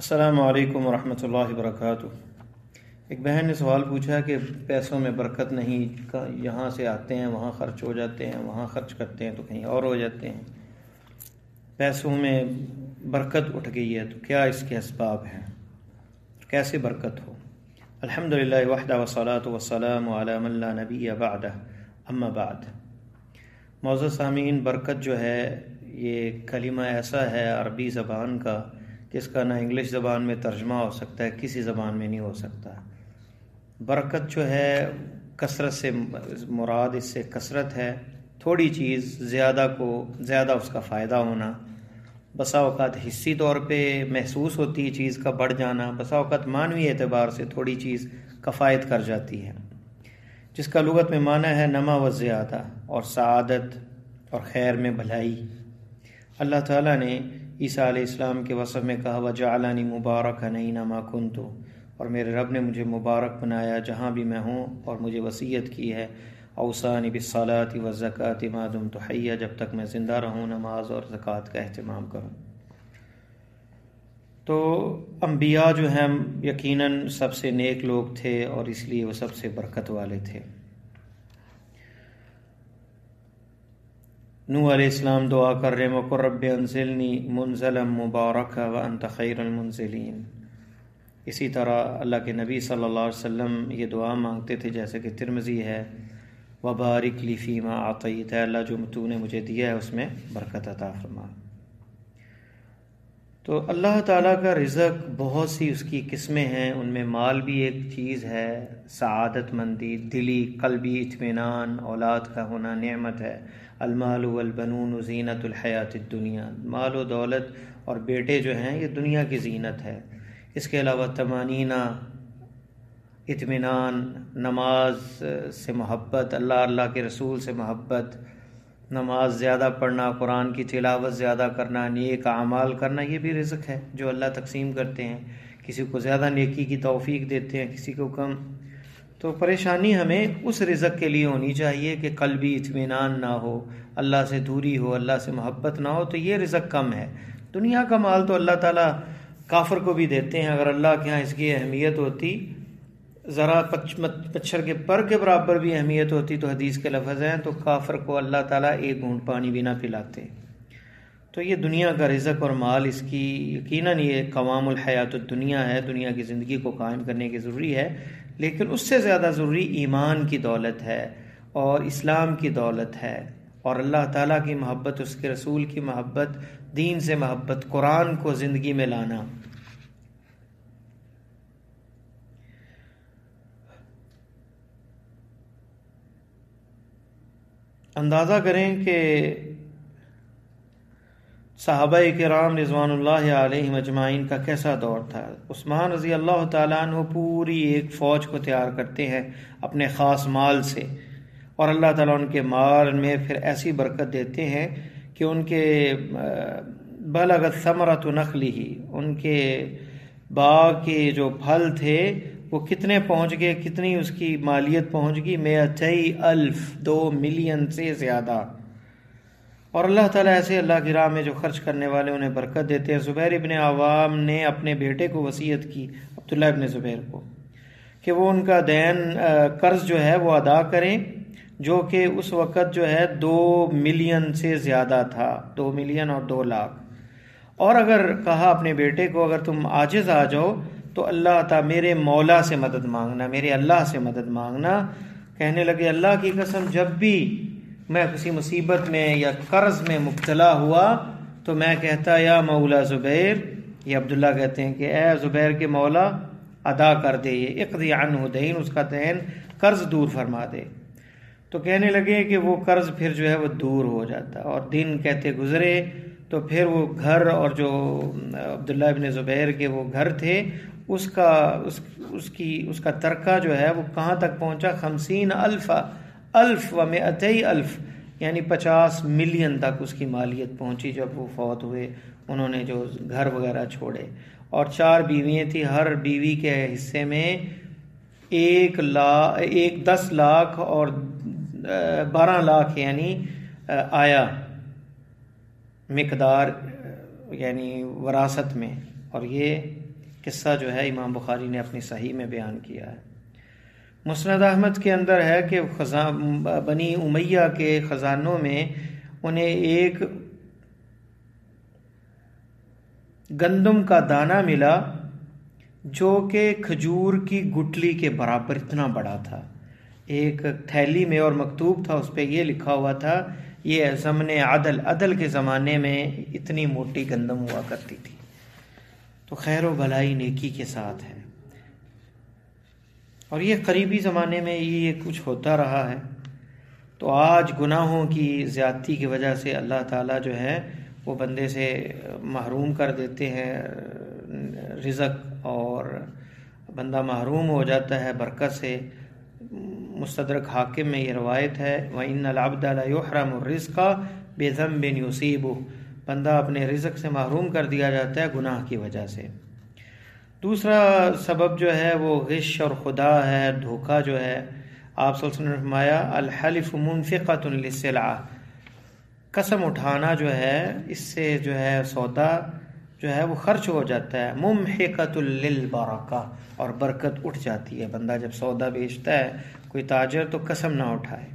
السلام علیکم ورحمۃ اللہ وبرکاتہ۔ ایک بہن نے سوال پوچھا کہ پیسوں میں برکت نہیں، یہاں سے آتے ہیں وہاں خرچ ہو جاتے ہیں، وہاں خرچ کرتے ہیں تو کہیں اور ہو جاتے ہیں، پیسوں میں برکت اٹھ گئی ہے تو کیا اس کے اسباب ہیں، کیسے برکت ہو؟ الحمدللہ وحدہ والصلاۃ والسلام علی من لا نبی بعدہ، اما بعد۔ معزز سامعین، برکت جو ہے یہ کلمہ ایسا ہے عربی زبان کا کہ اس کا نہ انگلش زبان میں ترجمہ ہو سکتا ہے، کسی زبان میں نہیں ہو سکتا۔ برکت جو ہے کثرت سے مراد اس سے کثرت ہے، تھوڑی چیز زیادہ اس کا فائدہ ہونا، بسا اوقات حصی طور پہ محسوس ہوتی ہے چیز کا بڑھ جانا، بسا اوقات معنوی اعتبار سے تھوڑی چیز کفایت کر جاتی ہے، جس کا لغت میں معنی ہے نما و زیادہ اور سعادت اور خیر میں بھلائی۔ اللہ تعالیٰ نے عیسیٰ علیہ السلام کے وصف میں کہا وَجَعَلَنِي مُبَارَكًا أَيْنَمَا كُنتُ، اور میرے رب نے مجھے مبارک بنایا جہاں بھی میں ہوں، اور مجھے وصیت کی ہے اوصانی بالصلاۃ والزکاۃ ما دمت حیا، جب تک میں زندہ رہوں نماز اور زکوٰۃ کا اہتمام کروں۔ تو انبیاء جو ہیں یقیناً سب سے نیک لوگ تھے اور اس لیے وہ سب سے برکت والے تھے۔ نوح علیہ السلام دعا کر رہے ہیں وَقُلْ رَبِّ أَنزِلْنِي مُنزَلًا مُبَارَكًا وَأَنْتَ خَيْرُ الْمُنزِلِينَ۔ اسی طرح اللہ کے نبی صلی اللہ علیہ وسلم یہ دعا مانگتے تھے جیسے کہ ترمذی ہے وَبَارِكْ لِي فِي مَا أَعْطَيْتَ، اللہ جو تو نے مجھے دیا ہے اس میں برکت عطا فرما۔ تو اللہ تعالیٰ کا رزق بہت سی اس کی قسمیں ہیں، ان میں مال بھی ایک چیز ہے، سعادت مندی، دلی قلبی اطمینان، اولاد کا ہونا نعمت ہے۔ المال والبنون زینت الحیات الدنیا، مال و دولت اور بیٹے جو ہیں یہ دنیا کی زینت ہے۔ اس کے علاوہ طمانینہ، اطمینان، نماز سے محبت، اللہ کے رسول سے محبت، نماز زیادہ پڑھنا، قرآن کی تلاوت زیادہ کرنا، نیک اعمال کرنا، یہ بھی رزق ہے جو اللہ تقسیم کرتے ہیں، کسی کو زیادہ نیکی کی توفیق دیتے ہیں، کسی کو کم۔ تو پریشانی ہمیں اس رزق کے لیے ہونی چاہیے کہ قلبی اطمینان نہ ہو، اللہ سے دوری ہو، اللہ سے محبت نہ ہو، تو یہ رزق کم ہے۔ دنیا کا مال تو اللہ تعالیٰ کافر کو بھی دیتے ہیں، اگر اللہ کے ہاں اس کی اہمیت ہوتی، ذرا مچھر کے پر کے برابر بھی اہمیت ہوتی تو حدیث کے لفظ ہیں تو کافر کو اللہ تعالیٰ ایک گھونٹ پانی بھی نہ پلاتے۔ تو یہ دنیا کا رزق اور مال، اس کی یقیناً یہ قوام الحیات الدنیا ہے، دنیا کی زندگی کو قائم کرنے کی ضروری ہے، لیکن اس سے زیادہ ضروری ایمان کی دولت ہے اور اسلام کی دولت ہے اور اللہ تعالیٰ کی محبت، اس کے رسول کی محبت، دین سے محبت، قرآن کو زندگی میں لانا۔ اندازہ کریں کہ صحابہ کرام رضوان اللہ علیہم اجمعین کا کیسا دور تھا۔ عثمان رضی اللہ تعالیٰ عنہ پوری ایک فوج کو تیار کرتے ہیں اپنے خاص مال سے، اور اللہ تعالیٰ ان کے مال میں پھر ایسی برکت دیتے ہیں کہ ان کے بلغت ثمرۃ نخلہ، ان کے باغ کے جو پھل تھے وہ کتنے پہنچ گئے، کتنی اس کی مالیت پہنچ گئی، 200,000، 2 ملین سے زیادہ۔ اور اللہ تعالیٰ ایسے اللہ کی راہ میں جو خرچ کرنے والے انہیں برکت دیتے ہیں۔ زبیر ابن عوام نے اپنے بیٹے کو وصیت کی، عبداللہ ابن زبیر کو، کہ وہ ان کا دین قرض جو ہے وہ ادا کریں، جو کہ اس وقت جو ہے 2 ملین سے زیادہ تھا، 2 ملین اور 2 لاکھ۔ اور اگر کہا اپنے بیٹے کو اگر تم عاجز آ جاؤ تو اللہ تعالیٰ میرے مولا سے مدد مانگنا، میرے اللہ سے مدد مانگنا۔ کہنے لگے اللہ کی قسم جب بھی میں کسی مصیبت میں یا قرض میں مبتلا ہوا تو میں کہتا یا مولا زبیر، یہ عبداللہ کہتے ہیں کہ اے زبیر کے مولا ادا کر دے، یہ اقضی عنہ دین، اس کا دین قرض دور فرما دے۔ تو کہنے لگے کہ وہ قرض پھر جو ہے وہ دور ہو جاتا، اور دن کہتے گزرے تو پھر وہ گھر، اور جو عبداللہ ابن زبیر کے وہ گھر تھے اس کا ترکہ جو ہے وہ کہاں تک پہنچا، 50,000 و 200,000، یعنی 50 ملین تک اس کی مالیت پہنچی جب وہ فوت ہوئے، انہوں نے جو گھر وغیرہ چھوڑے۔ اور 4 بیویاں تھیں، ہر بیوی کے حصے میں 10 لاکھ اور 12 لاکھ یعنی آیا مقدار، یعنی وراثت میں، اور یہ قصہ جو ہے امام بخاری نے اپنی صحیح میں بیان کیا ہے۔ مسند احمد کے اندر ہے کہ بنی امیہ کے خزانوں میں انہیں ایک گندم کا دانہ ملا جو کہ کھجور کی گٹلی کے برابر اتنا بڑا تھا، ایک تھیلی میں، اور مکتوب تھا اس پہ یہ لکھا ہوا تھا یہ زمن عدل کے زمانے میں اتنی موٹی گندم ہوا کرتی تھی۔ تو خیر و بھلائی نیکی کے ساتھ ہے، اور یہ قریبی زمانے میں یہ کچھ ہوتا رہا ہے۔ تو آج گناہوں کی زیادتی کی وجہ سے اللہ تعالیٰ جو ہے وہ بندے سے محروم کر دیتے ہیں رزق، اور بندہ محروم ہو جاتا ہے برکت سے۔ مستدرک حاکم میں یہ روایت ہے وَإِنَّ الْعَبْدَ لَيُحْرَمُ الرِّزْقَ بِذَنْبٍ يُصِيبُهُ، بندہ اپنے رزق سے محروم کر دیا جاتا ہے گناہ کی وجہ سے۔ دوسرا سبب جو ہے وہ غش اور خدا ہے، دھوکہ جو ہے۔ آپ صلی اللہ علیہ وسلم نے فرمایا الحلف منفقۃ للسلعہ، قسم اٹھانا جو ہے اس سے جو ہے سودا جو ہے وہ خرچ ہو جاتا ہے، ممحقۃ للبرکہ، اور برکت اٹھ جاتی ہے۔ بندہ جب سودا بیچتا ہے کوئی تاجر تو قسم نہ اٹھائے۔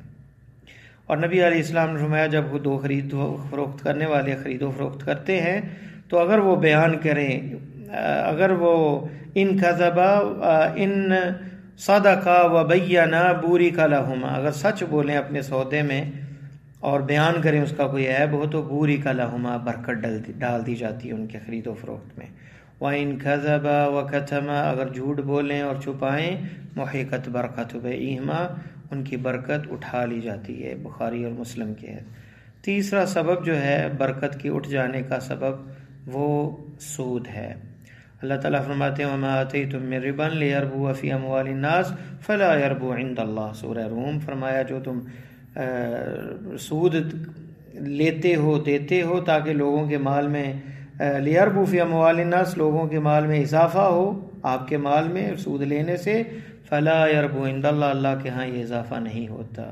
اور نبی علیہ السلام نے فرمایا جب وہ دو خرید و فروخت کرنے والے خرید و فروخت کرتے ہیں تو اگر وہ بیان کریں، اگر وہ ان کذبا ان صدقا وبینا بورک لہما، اگر سچ بولیں اپنے سودے میں اور بیان کریں اس کا کوئی عیب ہو تو بورک لہما، برکت ڈال دی جاتی ہے ان کے خرید و فروخت میں۔ وَإِن كَذَبَا وَكَتَمَا، اگر جھوٹ بولیں اور چھپائیں، مُحِقَتْ بَرَكَتُ بَيْعِهِمَا، ان کی برکت اٹھا لی جاتی ہے۔ بخاری اور مسلم کے ہے۔ تیسرا سبب جو ہے برکت کی اٹھ جانے کا سبب وہ سود ہے۔ اللہ تعالیٰ فرماتے ہیں وَمَا آتَيْتُم مِّن رِّبًا لِيَرْبُوَ فِي أَمْوَالِ النَّاسِ فَلَا يَرْبُو عِندَ اللَّهِ، سورہ روم۔ فرمایا جو تم سود لیتے ہو دیتے ہو تاکہ لوگوں کے مال میں لیربو فی اموال الناس، لوگوں کے مال میں اضافہ ہو، آپ کے مال میں سود لینے سے، فلا یربو عند اللہ، اللہ کے ہاں یہ اضافہ نہیں ہوتا۔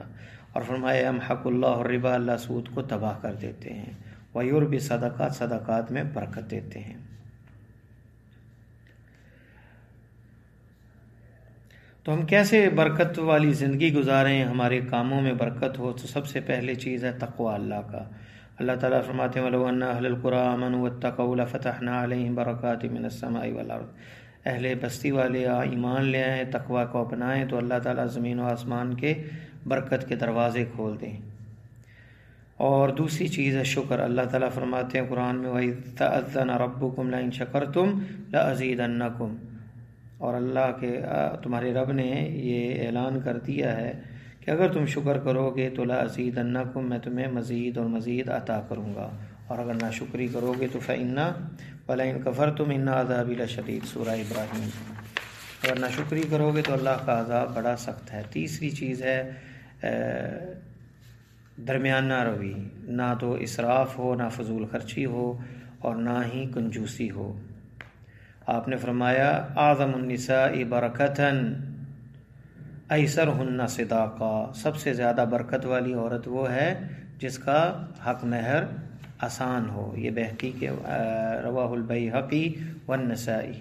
اور فرمایا یمحق اللہ الربا، اللہ سود کو تباہ کر دیتے ہیں، ویربی صدقات، صدقات میں برکت دیتے ہیں۔ تو ہم کیسے برکت والی زندگی گزاریں، ہمارے کاموں میں برکت ہو؟ تو سب سے پہلے چیز ہے تقوی اللہ کا۔ اللہ تعالیٰ فرماتے ہیں وَلَوْ أَنَّ أَهْلَ الْقُرَىٰ آمَنُوا وَاتَّقَوْا لَفَتَحْنَا عَلَيْهِمْ بَرَكَاتٍ مِّنَ السَّمَاءِ وَالْأَرْضِ، اہل بستی والے ایمان لے آئیں، تقوی کو اپنائیں تو اللہ تعالیٰ زمین و آسمان کے برکت کے دروازے کھول دیں۔ اور دوسری چیز ہے شکر۔ اللہ تعالیٰ فرماتے ہیں قرآن میں وَإِذْ تَأَذَّنَ رَبُّكُمْ لَئِن شَكَرْتُمْ لَأَزِيدَنَّكُمْ، اور اللہ کے تمہارے رب نے یہ اعلان کر دیا ہے کہ اگر تم شکر کرو گے تو لَأَزِيدَنَّكُمْ، میں تمہیں مزید اور مزید عطا کروں گا، اور اگر ناشکری کرو گے تو فَإِنَّ وَلَئِن كَفَرْتُمْ إِنَّ عَذَابِي لَشَدِيدٌ، سورہ ابراہیم۔ اگر ناشکری کرو گے تو اللہ کا عذاب بڑا سخت ہے۔ تیسری چیز ہے درمیانہ روی، نہ تو اسراف ہو، نہ فضول خرچی ہو، اور نہ ہی کنجوسی ہو۔ آپ نے فرمایا اعظم النساء برکتاً ایسرہن صداقا، سب سے زیادہ برکت والی عورت وہ ہے جس کا حق مہر آسان ہو۔ یہ بہقی کے رواہ البیہقی والنسائی۔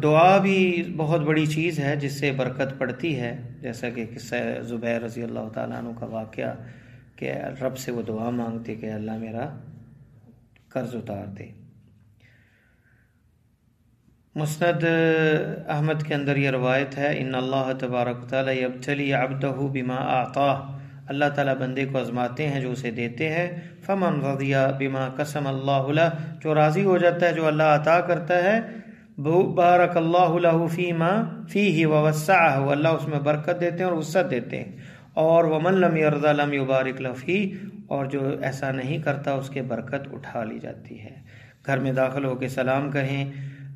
دعا بھی بہت بڑی چیز ہے جس سے برکت پڑتی ہے، جیسا کہ قصہ زبیر رضی اللہ تعالیٰ عنہ کا واقعہ کہ رب سے وہ دعا مانگتے کہ اللہ میرا قرض اتار دے۔ مسند احمد کے اندر یہ روایت ہے ان اللہ تبارک تعالیٰ یبتلی عبدہ بما اعطاہ، اللہ تعالیٰ بندے کو آزماتے ہیں جو اسے دیتے ہیں۔ فمن رضی بما قسم اللہ لہ، جو راضی ہو جاتا ہے جو اللہ عطا کرتا ہے، بارک اللہ لہ فیما فیہ ووسعہ، اللہ اس میں برکت دیتے ہیں اور وسعت دیتے ہیں۔ اور ومن لم یرضى لم یبارک لہ فیہ، اور جو ایسا نہیں کرتا اس کے برکت اٹھا لی جاتی ہے۔ گھر میں داخل ہو کے سلام کہیں،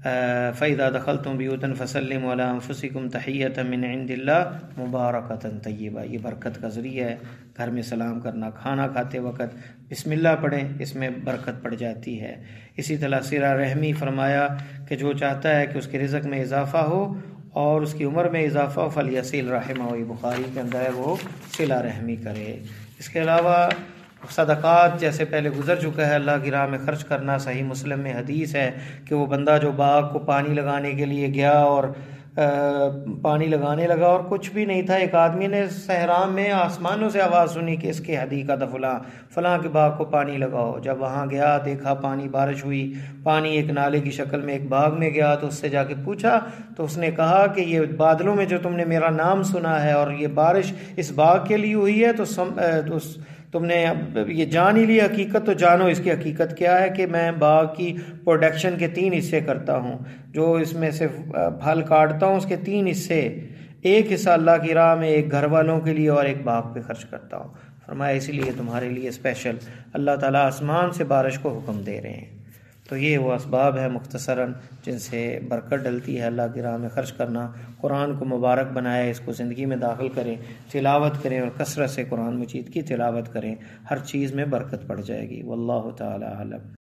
فَإِذَا دَخَلْتُمْ بِيُوتًا فَسَلِّمُوا عَلَىٰ أَنفُسِكُمْ تَحِيَّةً مِّنْ عِندِ اللَّهِ مُبَارَكَةً طَيِّبَةً، یہ برکت کا ذریعہ ہے۔ گھر میں سلام کرنا، کھانا کھاتے وقت بسم اللہ پڑھیں، اس میں برکت پڑ جاتی ہے۔ اسی طرح صلہ رحمی، فرمایا کہ جو چاہتا ہے کہ اس کے رزق میں اضافہ ہو اور اس کی عمر میں اضافہ ہو فَلْيَصِلْ رَحِمَهُ، بخاری کے اندر ہے وہ صلہ رحمی کرے۔ اس کے علاوہ صدقات جیسے پہلے گزر چکا ہے، اللہ کی راہ میں خرچ کرنا، صحیح مسلم میں حدیث ہے کہ وہ بندہ جو باغ کو پانی لگانے کے لیے گیا اور پانی لگانے لگا اور کچھ بھی نہیں تھا، ایک آدمی نے صحرا میں آسمانوں سے آواز سنی کہ اس کے حدیقہ فلاں فلاں کے باغ کو پانی لگاؤ۔ جب وہاں گیا دیکھا پانی، بارش ہوئی، پانی ایک نالے کی شکل میں ایک باغ میں گیا، تو اس سے جا کے پوچھا تو اس نے کہا کہ یہ بادلوں میں جو تم نے میرا نام سنا ہے اور یہ بارش اس باغ کے لیے ہوئی ہے، تو تم نے یہ جان ہی لی حقیقت، تو جانو اس کی حقیقت کیا ہے کہ میں باغ کی پروڈکشن کے 3 حصے کرتا ہوں، جو اس میں سے پھل کاٹتا ہوں اس کے 3 حصے، ایک حصہ اللہ کی راہ میں، ایک گھر والوں کے لیے اور ایک باغ پہ خرچ کرتا ہوں۔ فرمایا اسی لیے تمہارے لیے اسپیشل اللہ تعالیٰ آسمان سے بارش کو حکم دے رہے ہیں۔ تو یہ وہ اسباب ہے مختصراً جن سے برکت ڈلتی ہے۔ اللہ کی راہ میں خرچ کرنا، قرآن کو مبارک بنائے، اس کو زندگی میں داخل کریں، تلاوت کریں اور کثرت سے قرآن مجید کی تلاوت کریں، ہر چیز میں برکت پڑ جائے گی۔ واللہ تعالی اعلم۔